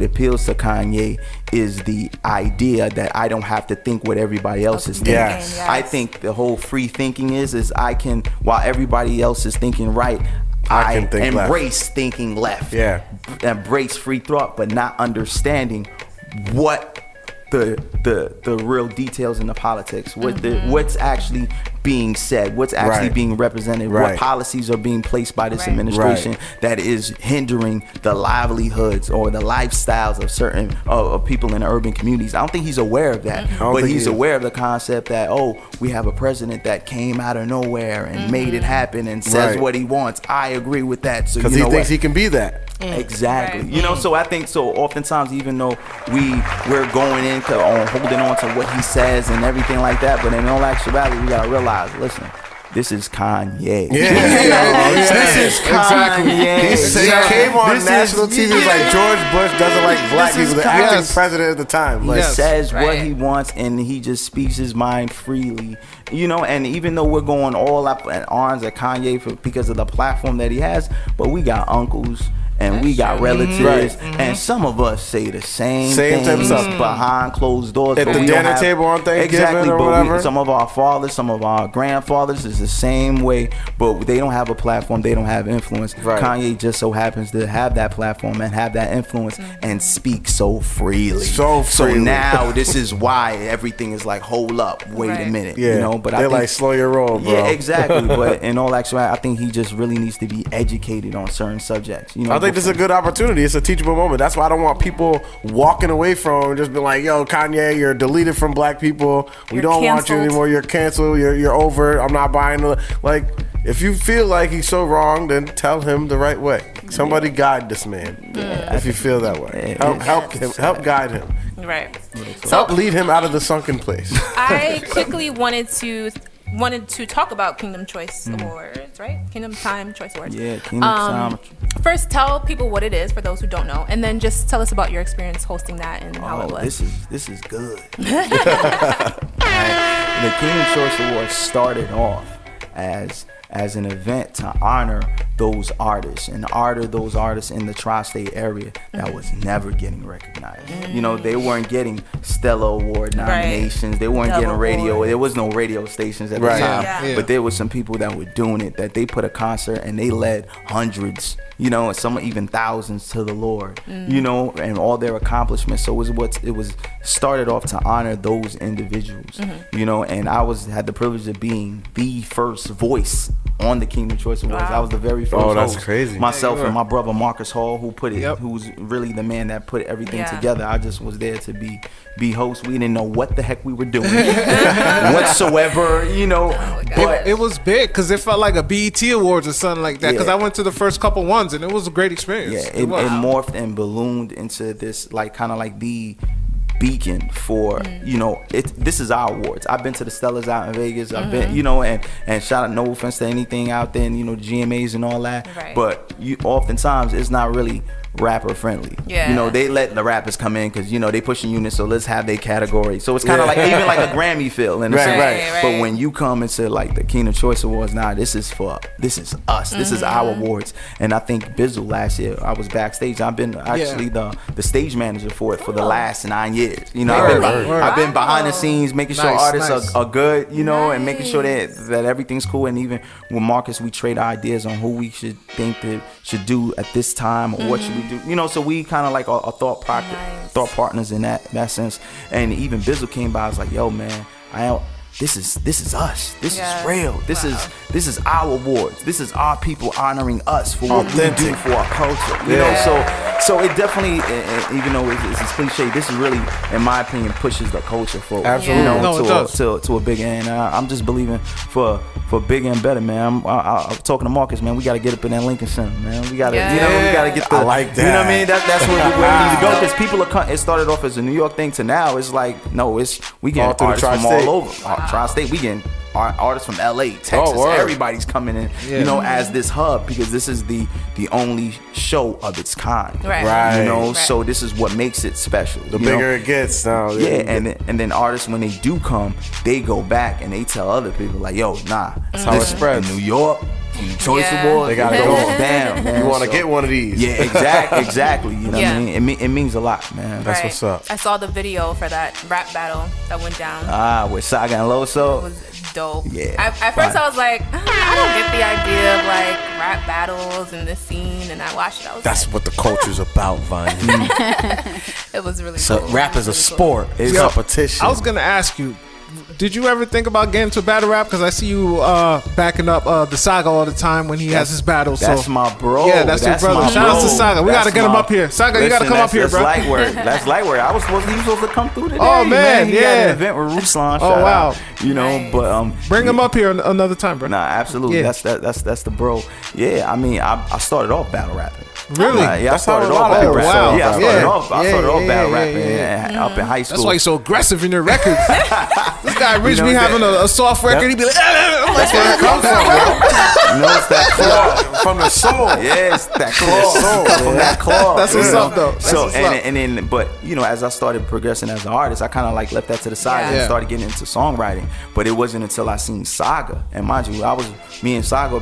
appeals to Kanye is the idea that I don't have to think what everybody else is thinking. Yes. I think the whole free thinking is I can, while everybody else is thinking right, I I can think left. embrace thinking left. Yeah. Embrace free thought, but not understanding what the real details in the politics, what's actually being said, what's actually Right. being represented, Right. what policies are being placed by this Right. administration Right. that is hindering the livelihoods or the lifestyles of certain of people in the urban communities. I don't think he's aware of that, don't but think he's he is. aware of the concept that, oh, we have a president that came out of nowhere and made it happen and says Right. what he wants. I agree with that. So Because you he know thinks what? he can be that. Exactly. Right. You know, so I think so oftentimes, even though we're going into holding on to what he says and everything like that, but in all actuality, we gotta realize, listen, this is Kanye. This is Kanye. He came on This national is- TV like George Bush doesn't like black This is people, the Kanye. acting Yes. president at the time. Like, He Yes. says what Right. he wants and he just speaks his mind freely, you know. And even though we're going all up in arms at Kanye because of the platform that he has, but we got uncles and we got relatives, Right. and some of us say the same Same type of things stuff. behind closed doors. At but the we don't dinner have- table on Thanksgiving exactly, or but whatever. some of our fathers, some of our grandfathers is the same way, but they don't have a platform, they don't have influence. Right. Kanye just so happens to have that platform and have that influence and speak so freely. So freely. now this is why everything is like, hold up, wait a Right. minute, yeah, you know. But they're I think, like, slow your roll, bro. yeah, exactly. But in all actuality, I think he just really needs to be educated on certain subjects. You know, I think this is a good opportunity. It's a teachable moment. That's why I don't want people walking away from and just be like, yo, Kanye, you're deleted from black people. We You're don't want you canceled. anymore. You're canceled. You're over. I'm not buying the. Like, if you feel like he's so wrong, then tell him the right way. Somebody guide this man. If you feel that way. Help him. Help guide him. Right. Help lead him out of the sunken place. I quickly wanted to talk about Kingdom Choice Awards, right? Kingdom Time Choice Awards. Yeah, Kingdom Time. First, tell people what it is for those who don't know, and then just tell us about your experience hosting that and how it Oh, was. this is good. The Kingdom Choice Awards started off as an event to honor those artists and honor those artists in the tri-state area that was never getting recognized. You know, they weren't getting Stella Award nominations. They weren't Dove getting radio. Award. There was no radio stations at Right. the time. Yeah. Yeah. But there was some people that were doing it, that they put a concert and they led hundreds, you know, and some even thousands to the Lord, you know, and all their accomplishments. So it was started off to honor those individuals, you know, and I had the privilege of being the first voice on the Kingdom Choice Awards. Wow. I was the very first Oh, that's host. crazy. Myself Yeah, and my brother Marcus Hall, who's really the man that put everything Yeah. together. I just was there to be host. We didn't know what the heck we were doing whatsoever, you know. But It was big because it felt like a BET Awards or something like that. Because Yeah. I went to the first couple ones and it was a great experience. yeah, it morphed and ballooned into this like kind of like the beacon for you know this is our awards. I've been to the Stellas out in Vegas. I've been, you know, and shout out, no offense to anything out there, and you know, GMAs and all that. Right. But you oftentimes it's not really rapper friendly. Yeah. You know, they let the rappers come in because, you know, they pushing units, so let's have their category. So it's kind of like even like a Grammy feel in a sense. Right. But when you come and say like the Kingdom Choice Awards, this is us. This is our awards. And I think Bizzle last year, I was backstage. I've been actually the stage manager for it for the last 9 years. You know, I've been behind the scenes making sure artists are good, you know, and making sure that everything's cool. And even with Marcus, we trade ideas on who we should think that should do at this time or what should we do. You know, so we kind of like our thought partners in that sense. And even Bizzle came by, I was like, yo, man, this is us. This is real. This is our awards. This is our people honoring us for what we do for our culture. You know, so it definitely, even though it's cliche, this is really, in my opinion, pushes the culture forward. Absolutely. You know, to a bigger end. I'm just believing for bigger and better, man. I'm talking to Marcus, man. We got to get up in that Lincoln Center, man. We got to, you know, we got to get the. I like that. You know what I mean? That's where we need to go, because people are. It started off as a New York thing to now it's like we get artists from all over. Tri-state, we getting artists from LA, Texas, everybody's coming in, you know, as this hub, because this is the only show of its kind, right? You know, so this is what makes it special. The bigger it gets now, and then artists, when they do come, they go back and they tell other people like, yo, that's how it spreads. In New York, Choice Awards, they gotta go down. Man. You want to get one of these? Yeah, exactly. You know what I mean? It means a lot, man. That's what's up. I saw the video for that rap battle that went down. With Saga and Loso. It was dope. Yeah. At first I was like, I don't get the idea of like rap battles in this scene, and I watched it. That's what the culture's about, Vine. It was really so cool. rap is a sport. It's competition. I was gonna ask you, did you ever think about getting to battle rap? Because I see you backing up the Saga all the time when he has his battles. That's my bro. Yeah, that's your brother. Shout out to Saga. We gotta get him up here. Saga, you gotta come up here, bro. That's light work. That's light work. He was supposed to come through today. Oh man, He had an event with Ruslan. Oh wow. You know, but bring him up here another time, bro. Nah, absolutely. Yeah. That's the bro. Yeah, I mean, I started off battle rapping. Really? Yeah, I started off battle rapping. Wow. Yeah, I started off battle rapping up in high school. That's why he's so aggressive in your records. This guy Rich be having a soft record. He be like, I'm like, where it come from, bro? You know, it's that claw from the soul. Yeah, it's that claw. From that claw. That's what's up, though. So and then, but you know, as I started progressing as an artist, I kind of like left that to the side and started getting into songwriting. But it wasn't until I seen Saga, and mind you, me and Saga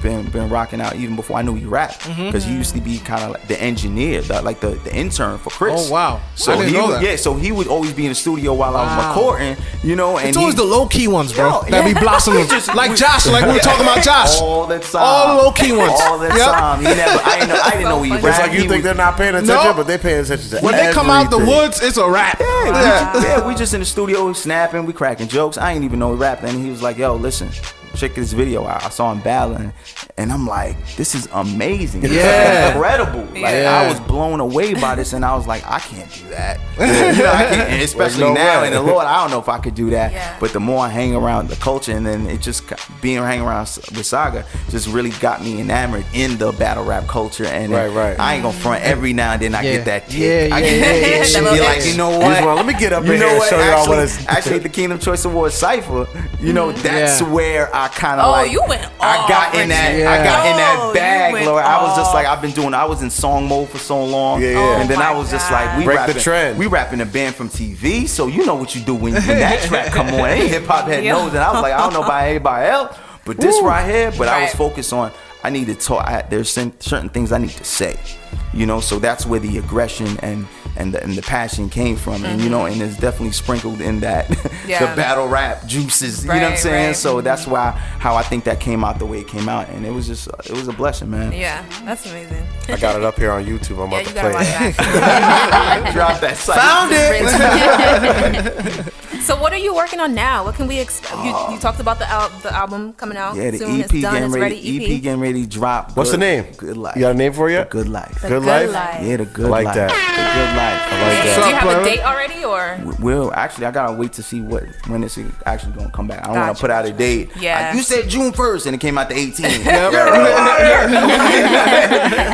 been rocking out even before I knew he rapped, because he used to be kind of like the engineer, like the intern for Chris. Oh wow! So I didn't know that. So he would always be in the studio while I was recording, you know. And it's always the low key ones, bro. That be blossoming, like Josh, like we were talking about Josh. All the time. All the low key ones. All the time. I didn't know he rapped. It's like you think they're not paying attention, but they paying attention to when they come out the woods, it's a rap. Yeah, we just in the studio snapping, we cracking jokes. I ain't even know he rapped, and he was like, "Yo, listen, check this video out." I saw him battling, and I'm like, "This is amazing! Yeah, incredible!" Like I was blown away by this, and I was like, "I can't do that." You know, I can't, and especially now in the Lord, I don't know if I could do that. Yeah. But the more I hang around the culture, and then it just hanging around with Saga, just really got me enamored in the battle rap culture. And I ain't gonna front. Every now and then I get that tick. I get that itch and be like, you know what? Let me get up in here and show y'all what it's. Actually, the Kingdom Choice Awards cipher, you know, that's where I kind of like. You went I got in that. I got in that bag, Lord. I was just like, I was in song mode for so long, and then I was just like, we break rapping, the trend. We rapping a band from TV, so you know what you do when that track come on. Any hip hop head knows, and I was like, I don't know about anybody else, but this right here. But I was focused on. I need to talk. There's certain things I need to say, you know. So that's where the aggression and the passion came from, and you know, and it's definitely sprinkled in that the battle rap juices. You know what I'm saying? So that's how I think that came out the way it came out, and it was a blessing, man. Yeah, that's amazing. I got it up here on YouTube. I'm about to play it. Drop that site. Found it. So what are you working on now? What can we expect? You talked about the album coming out soon. The EP it's done. It's ready. EP getting ready to drop. What's the name? Good Life. You got a name for it yet? Good Life. The Good Life? Yeah, the Good Life. Life. I like that. The Good Life. I like that. Do you have a date already, or? Well, actually, I gotta wait to see when it's actually gonna come back. I don't want to put out a date. Yeah. You said June 1st, and it came out the 18th.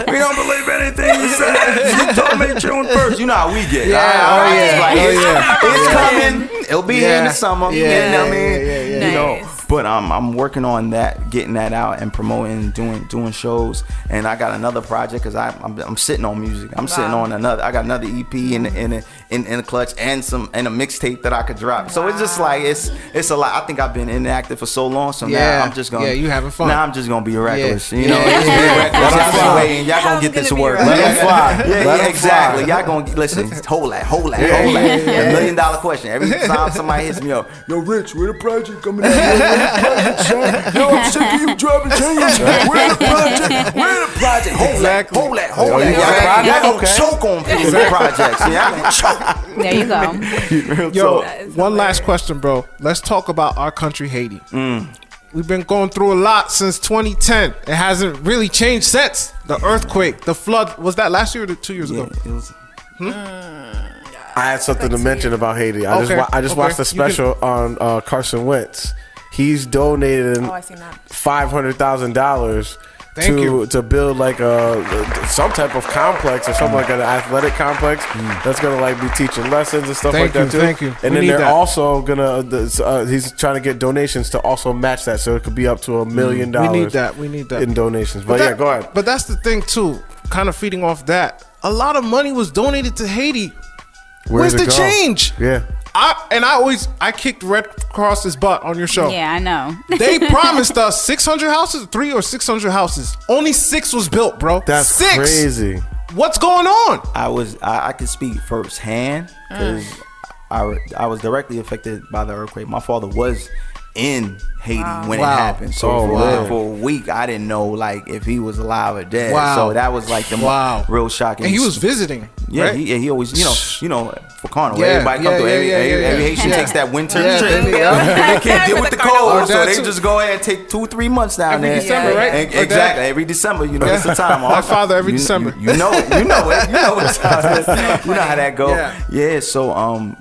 We don't believe anything you said. You told me June 1st. You know how we get. It's coming. It'll be here in the summer. You know what I mean? Nice. You know. But I'm working on that, getting that out and promoting, doing shows. And I got another project because I'm sitting on music. I'm sitting on I got another EP in the clutch and a mixtape that I could drop. So it's just like it's a lot. I think I've been inactive for so long. So now I'm just gonna you having fun. Now I'm just gonna be reckless. Yeah. You know, just be reckless. Y'all been waiting. Y'all gonna get this work. Let it fly. Yeah, exactly. Y'all gonna listen. Hold that. $1 million question. Every time somebody hits me up, yo, Rich, where the project coming out? Yo, I'm sick of you dropping change. Where the project? Hold that. Y'all gonna choke on people's projects. Y'all gonna choke. There you go. Yo, one last question, bro. Let's talk about our country, Haiti. We've been going through a lot since 2010. It hasn't really changed since. The earthquake, the flood. Was that last year or 2 years ago? It was. I had something to mention about Haiti. I just watched the special on Carson Wentz. He's donated I seen that. $500,000 Thank to build like some type of complex or something like an athletic complex that's gonna like be teaching lessons and stuff like that too. Thank you. And We then need they're that. also gonna he's trying to get donations to also match that, so it could be up to $1 million. We need that in donations. But yeah, go ahead. But that's the thing too. Kind of feeding off that. A lot of money was donated to Haiti. Where's Where'd the it go? change? Yeah. I kicked Red Cross's butt on your show. Yeah, I know. They promised us 600 houses, 300 or 600 houses. Only 6 was built, bro. That's 6. crazy. What's going on? I could speak firsthand because I was directly affected by the earthquake. My father was in Haiti when it happened. So for a week, I didn't know like if he was alive or dead. So that was like the real shocking. And he was visiting. Yeah, right? he always you know for Carnival. Yeah, Everybody come through. Every Haitian takes that winter trip. They can't deal with the cold, so they just go ahead and take 2-3 months down Every there. December, right? Exactly. Every December, you know, it's the time. My father every December. You know it. You know what time. You know how that go. Yeah. So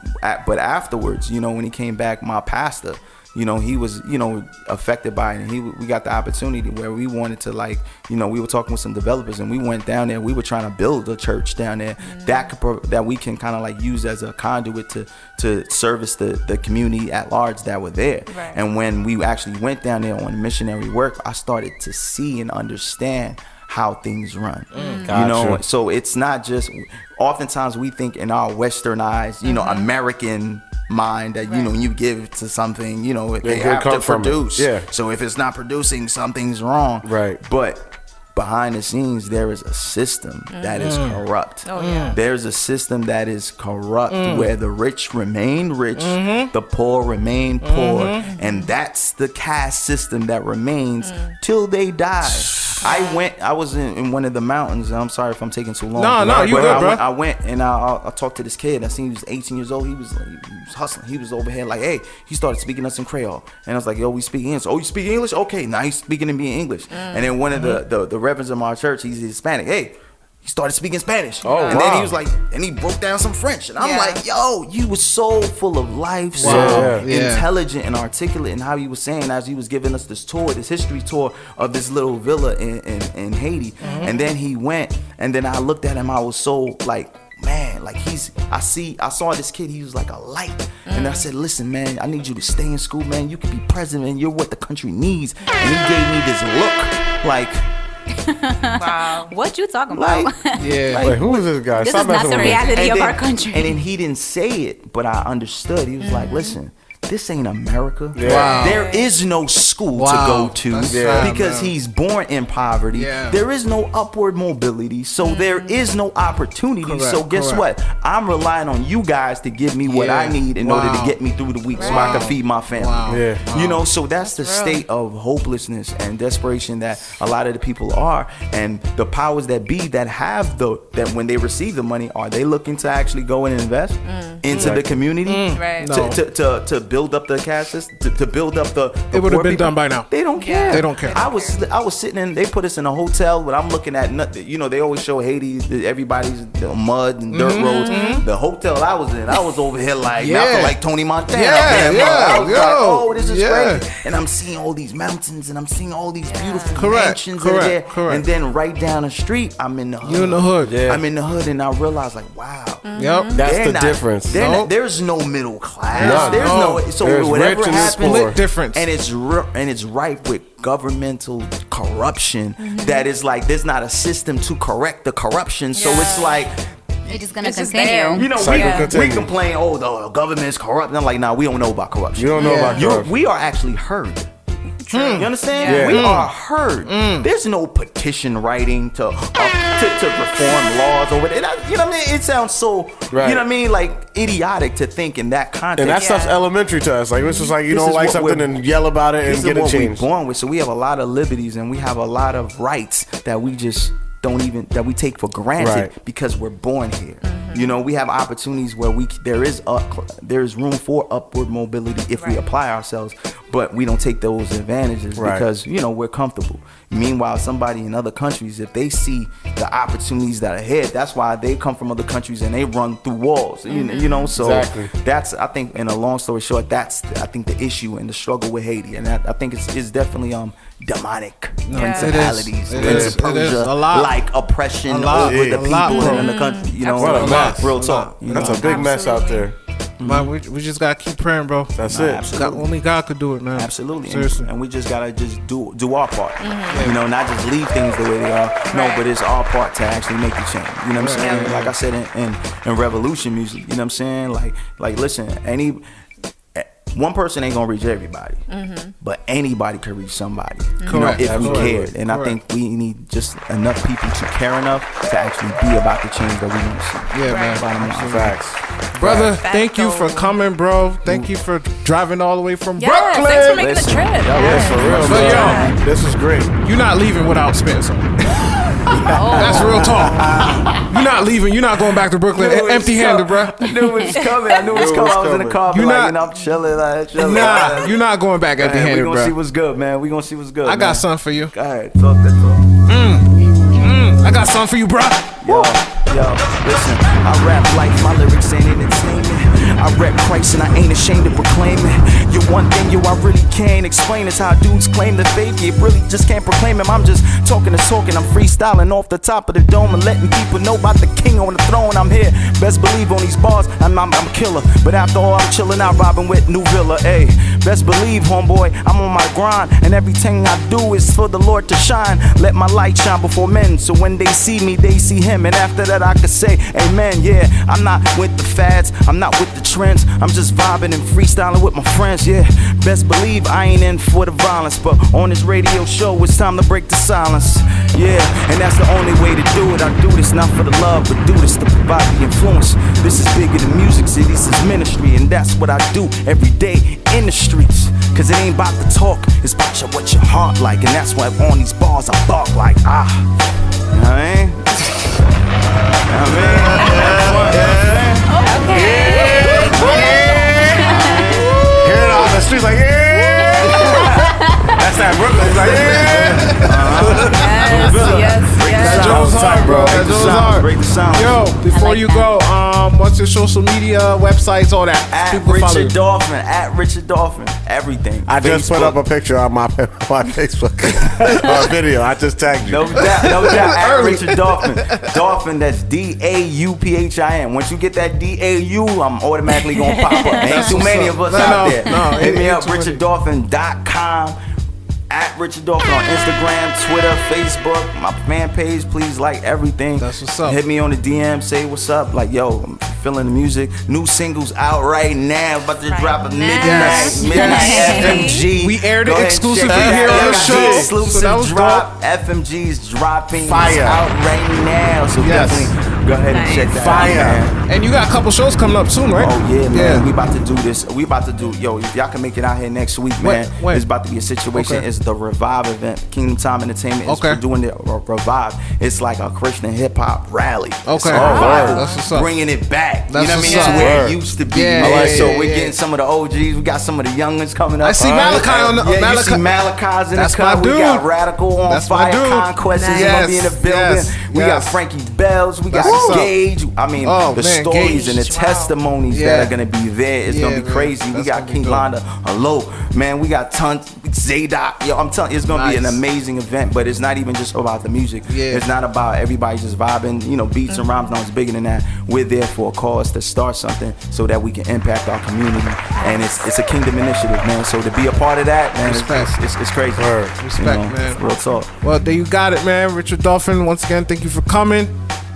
but afterwards, you know, when he came back, my pastor, you know, he was, you know, affected by it, and we got the opportunity where we wanted to, like, you know, we were talking with some developers, and we went down there. We were trying to build a church down there that we can kind of like use as a conduit to service the community at large that were there. Right. And when we actually went down there on missionary work, I started to see and understand how things run. You know, so it's not just. Oftentimes we think in our westernized, you know, American mind that you know when you give to something, you know, they have to produce. So if it's not producing, something's wrong. Right. But behind the scenes, there is a system that is corrupt. There's a system that is corrupt where the rich remain rich, the poor remain poor, and that's the caste system that remains till they die. I was in one of the mountains. I'm sorry if I'm taking too long. No, you good, bro. I went and I talked to this kid. I seen he was 18 years old. He was hustling. He was over here like, hey, he started speaking us in Creole. And I was like, yo, we speak English. Oh, you speak English? Okay, now he's speaking to me in English. And then one of the reverends of my church, he's Hispanic. Hey, he started speaking Spanish. And then he was like, and he broke down some French. And I'm like, yo, you was so full of life, so intelligent and articulate in how he was saying as he was giving us this tour, this history tour of this little villa in Haiti. And then he went, and then I looked at him, I was so like, man, like I saw this kid, he was like a light. And I said, listen, man, I need you to stay in school, man. You can be president, you're what the country needs. And he gave me this look like, wow. What you talking about? Like, who is this guy? This is not the reality of our country. And then he didn't say it, but I understood. He was like, listen, this ain't America. Wow. There is no school to go to because he's born in poverty. There is no upward mobility, so there is no opportunity. So guess what? I'm relying on you guys to give me what I need in order to get me through the week so I can feed my family. You know, so that's the state of hopelessness and desperation that a lot of the people are. And the powers that be that have that when they receive the money, are they looking to actually go and invest into the community to build up the caste system, to build up the it would have been people. done by now. They don't care. They don't care. I was sitting in. They put us in a hotel, but I'm looking at nothing. You know, they always show Haiti. Everybody's mud and dirt roads. The hotel I was in, I was over here like I feel like Tony Montana. I was like, oh, this is great. And I'm seeing all these mountains and I'm seeing all these beautiful mansions in there. And then right down the street, I'm in the hood. You in the hood? I'm in the hood, and I realized like, wow. That's the difference. There's no middle class. There's no. There's whatever rich and there's happens, poor. difference, and it's rife with governmental corruption. That is like there's not a system to correct the corruption. So it's like. It's just gonna It's just continue. there. You know, Cycle we continue. complain, oh, the government's corrupt. And I'm like, nah, we don't know about corruption. You don't know about corruption. We are actually heard. You understand? Yeah. We are heard. There's no petition writing to reform laws over there. You know what I mean? It sounds so, Right. you know what I mean, like idiotic to think in that context. And that stuff's elementary to us. Like it's just like you This don't is like what something we're- and yell about it This and is get it what we're changed. born with. So we have a lot of liberties and we have a lot of rights that we just don't even that we take for granted Right. because we're born here. You know, we have opportunities where there is room for upward mobility if we apply ourselves, but we don't take those advantages Right. because we're comfortable. Meanwhile, somebody in other countries, if they see the opportunities that are ahead, that's why they come from other countries and they run through walls. You know, so Exactly. that's, I think, in a long story short, that's I think the issue and the struggle with Haiti, and I think it's definitely demonic principalities, It is. It is. A lot. like oppression A lot. over the A lot, people bro. in the country. You know, What a mess. real talk. You That's know? a big mess out there. Man, we just gotta keep praying, bro. That's Nah, it. absolutely. Only God could do it, man. Absolutely, Seriously. and we just gotta just do our part. You know, not just leave things the way they are. No, but it's our part to actually make the change. You know what I'm saying? Like I said in revolution music. You know what I'm saying? Like listen, one person ain't gonna reach everybody, but anybody can reach somebody. You know, Correct. if we Absolutely. cared. And I think we need just enough people to care enough to actually be about the change that we want to see. Yeah, man. Bottom line. Facts. Brother, Facts, thank you for though. coming, bro. Thank you for driving all the way from Yeah, Brooklyn. thanks for making Listen, the trip. Yes, for real, But bro. This is great. You're not leaving without spitting something. That's real talk. You're not leaving. You're not going back to Brooklyn empty-handed, bro. I knew it was coming. I knew it was coming. I was in the car, You like, not- I'm chilling, chilling. Nah, you're not going back Man, we empty-handed, gonna see bro. what's good, man. We gonna see what's good. I got man. something for you. Go ahead, talk that talk. I got something for you, bro. Yo, listen, I rap life, my lyrics ain't entertainment. I rap Christ and I ain't ashamed to proclaim it. You're one thing, I really can't explain is how dudes claim to fake it, really just can't proclaim him. I'm just talking and talking, I'm freestyling off the top of the dome and letting people know about the king on the throne. I'm here, best believe on these bars, I'm a killer. But after all, I'm chilling out, robbing with New Villa, ayy. Best believe, homeboy, I'm on my grind, and everything I do is for the Lord to shine. Let my light shine before men, so when they see me, they see him. And after that, I can say, amen. Yeah, I'm not with the fads, I'm not with the trends. I'm just vibing and freestyling with my friends. Yeah, best believe I ain't in for the violence, but on this radio show, it's time to break the silence. Yeah, and that's the only way to do it. I do this not for the love, but do this to provide the influence. This is bigger than music, see, this is ministry, and that's what I do every day in the streets. Cause it ain't about the talk, it's about what your heart like, and that's why on these bars I bark like, you know what I mean? Hear it on the streets like, yeah. That's that Brooklyn. It's like, yeah. That Joe's hard, bro. That Joe's hard. Break the sound. Yo, before you go, what's your social media, websites, all that? At People follow you. Richard Dauphin, at Richard Dauphin, everything. I just put Facebook. up a picture on my Facebook or video. I just tagged you. No doubt, at Richard Dauphin. Dauphin, that's DAUPHIN. Once you get that DAU, I'm automatically gonna pop up. Ain't too many of us out there. Hit me up, richarddolphin.com. At Richard Dauphin on Instagram, Twitter, Facebook, my fan page. Please like everything. That's what's up. Hit me on the DM, say what's up. Like, yo, I'm feeling the music. New singles out right now. About to drop at Yes. midnight Yes. FMG. We aired it Go ahead and exclusively check here it out. on the Got show. the exclusive So that was drop. FMG is dropping. Fire. It's out right now. So Yes. definitely go ahead and check that Fire. out, man. And you got a couple shows coming up soon, right? Oh yeah, man. We about to do this. We about to do, yo, if y'all can make it out here next week, man. When? It's about to be a situation. Okay. It's the Revive event. Kingdom Time Entertainment is Okay. doing the Revive. It's like a Christian hip hop rally. It's Okay. a Oh, revival, word. That's what's up. bringing it back. That's you know what I mean? what's To up. where Word. it used to be. Yeah, man. yeah, So yeah, we're yeah. getting some of the OGs. We got some of the youngins coming up. I see Malachi on the Yeah, you see Malachi. Malachi's in That's the cut. my We got dude. Radical on That's my Fire. dude. Conquest is Yes, gonna be in the building. yes, We got yes. Frankie Bells. We got That's what's up. Gage. I mean, Oh, the man, stories Gage. and the testimonies Yeah. that are gonna be there. It's gonna Yeah, be man. crazy. We That's got gonna be King dope. Londa, Hello, man. We got Zadok. Yo, I'm telling you, it's gonna be an Nice. amazing event. But it's not even just about the music. Yeah. It's not about everybody just vibing. You know, beats and rhymes. No, it's bigger than that. We're there for a cause to start something so that we can impact our community. And it's a kingdom initiative, man. So to be a part of that, man, it's crazy. Respect, man. Real talk. Well, there you got it, man. Richard Dauphin, once again, thank you for coming.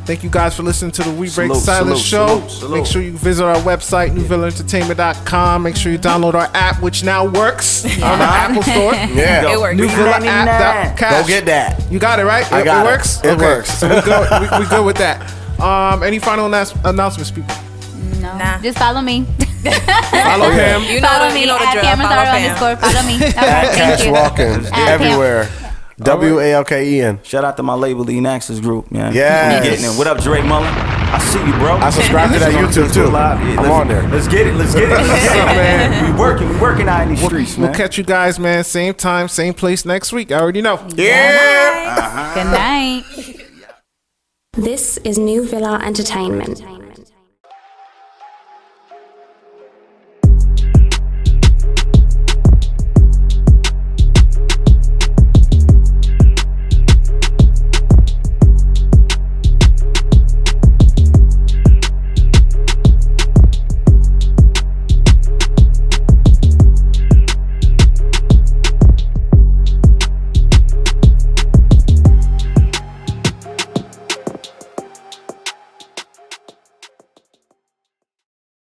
Thank you guys for listening to the We Break Silence show. Make sure you visit our website, newvillaentertainment.com. Make sure you download our app, which now works on the Apple Store. Yeah. It works. New Villa app. Go get that. You got it, right? I got it. Works? It works. So we good with that. Any final announcements, people? No. Nah. Just follow me. Follow Pam. You know Follow the, me you know the at drill. Cameron Follow Zara Pam. _ Follow me. All right, At thank Cash you. Walken everywhere. WALKEN. Shout out to my label, the Enaxis Group, man. Yes. We getting it. What up, Dre Mullen? I see you, bro. I subscribe to that YouTube too. I'm on there. Let's get it. Let's get it. Man. We working out in these streets, man. We'll catch you guys, man. Same time, same place next week. I already know. Yeah. Good night. This is New Villa Entertainment.